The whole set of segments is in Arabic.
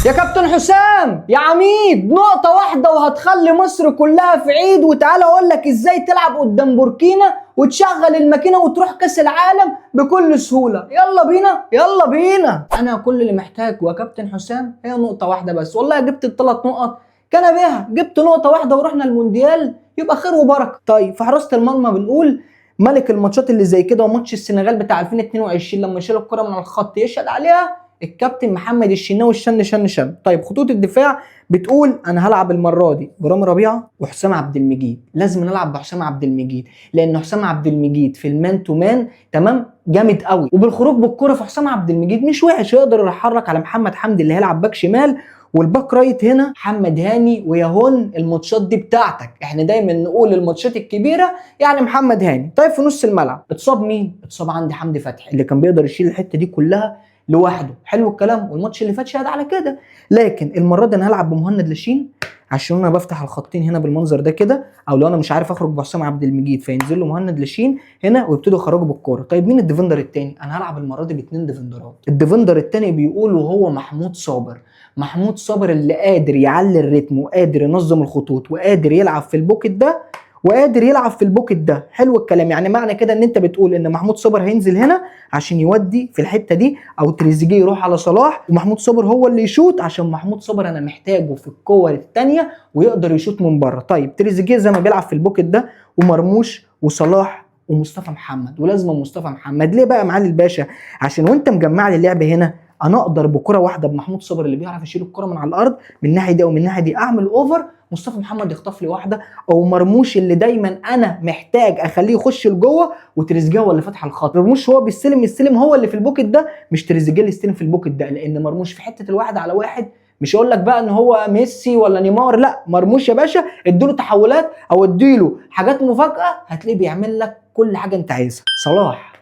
يا كابتن حسام يا عميد، نقطة واحدة وهتخلي مصر كلها في عيد، وتعالى اقول لك ازاي تلعب قدام بوركينا وتشغل الماكينة وتروح كاس العالم بكل سهولة. يلا بينا يلا بينا. انا كل اللي محتاجه يا كابتن حسام هي نقطة واحدة بس، والله جبت ال3 نقط كان بيها، جبت نقطة واحدة ورحنا المونديال يبقى خير وبركة. طيب في حراسة المرمى بنقول ملك الماتشات اللي زي كده، وماتش السنغال بتاع 2022 لما شال الكرة من على الخط يشهد عليها الكابتن محمد الشناوي شن. طيب خطوط الدفاع بتقول انا هلعب المره دي برامي ربيعه وحسام عبد المجيد، لازم نلعب بحسام عبد المجيد لان حسام عبد المجيد في المان تو مان تمام جامد قوي، وبالخروج بالكره في حسام عبد المجيد مش وحش، يقدر يحرك على محمد حمدي اللي هيلعب باك شمال، والباك رايت هنا محمد هاني. ويهون الماتشات دي بتاعتك، احنا دايما نقول الماتشات الكبيره يعني محمد هاني. طيب في نص الملعب اتصاب مين؟ اتصاب عندي حمدي فتحي اللي كان بيقدر يشيل الحته دي كلها لوحده، حلو الكلام، والماتش اللي فات شهد على كده. لكن المره دي انا هلعب بمهند لاشين عشان انا بفتح الخطين هنا بالمنظر ده كده، او لو انا مش عارف اخرج بحسام عبد المجيد فينزل له مهند لاشين هنا ويبتدوا يخرجوا بالكوره. طيب مين الديفندر الثاني؟ انا هلعب المره دي باثنين ديفندرات. الديفندر الثاني بيقولوا هو محمود صابر. محمود صابر اللي قادر يعلي الريتم وقادر ينظم الخطوط وقادر يلعب في البوكت ده وقادر يلعب في البوكت ده، حلو الكلام. يعني معنى كده ان انت بتقول ان محمود صابر هينزل هنا عشان يودي في الحته دي، او تريزيجيه يروح على صلاح ومحمود صابر هو اللي يشوط، عشان محمود صابر انا محتاجه في الكور الثانيه ويقدر يشوط من بره. طيب تريزيجيه زي ما بيلعب في البوكت ده، ومرموش وصلاح ومصطفى محمد، ولازم مصطفى محمد. ليه بقى يا معالي الباشا؟ عشان وانت مجمع لي اللعب هنا انا اقدر بكره واحده بمحمود صابر اللي بيعرف يشيل الكره من على الارض من الناحيه دي او من الناحيه دي اعمل اوفر، مصطفى محمد يخطف لي واحده، او مرموش اللي دايما انا محتاج اخليه يخش لجوه وتريزيجيه هو اللي فاتح الخط. مرموش هو بيستلم السلم هو اللي في البوكت ده، مش تريزيجيه اللي يستلم في البوكت ده، لان مرموش في حته الواحد على واحد مش هقول لك بقى ان هو ميسي ولا نيمار، لا مرموش يا باشا اديله تحولات او اديله حاجات مفاجاه هتلاقيه بيعمل لك كل حاجه انت عايزها. صلاح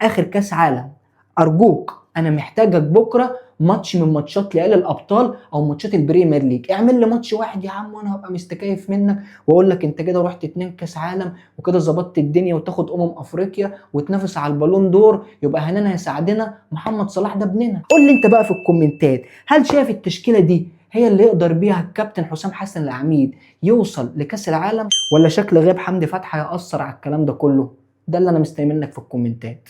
اخر كاس عالم، ارجوك انا محتاجك بكره ماتش من ماتشات ليالي الابطال او ماتشات البريمير ليج، اعمل لي ماتش واحد يا عم وانا هبقى مستكيف منك واقول لك انت كده رحت 2 كاس عالم وكده ظبطت الدنيا وتاخد افريقيا وتنافس على البالون دور، يبقى هننا هيساعدنا محمد صلاح ده ابننا. قول لي انت بقى في الكومنتات، هل شايف التشكيله دي هي اللي يقدر بيها الكابتن حسام حسن العميد يوصل لكاس العالم، ولا شكل غياب حمدي فتحي هيأثر على الكلام ده كله؟ ده اللي انا مستني منك في الكومنتات.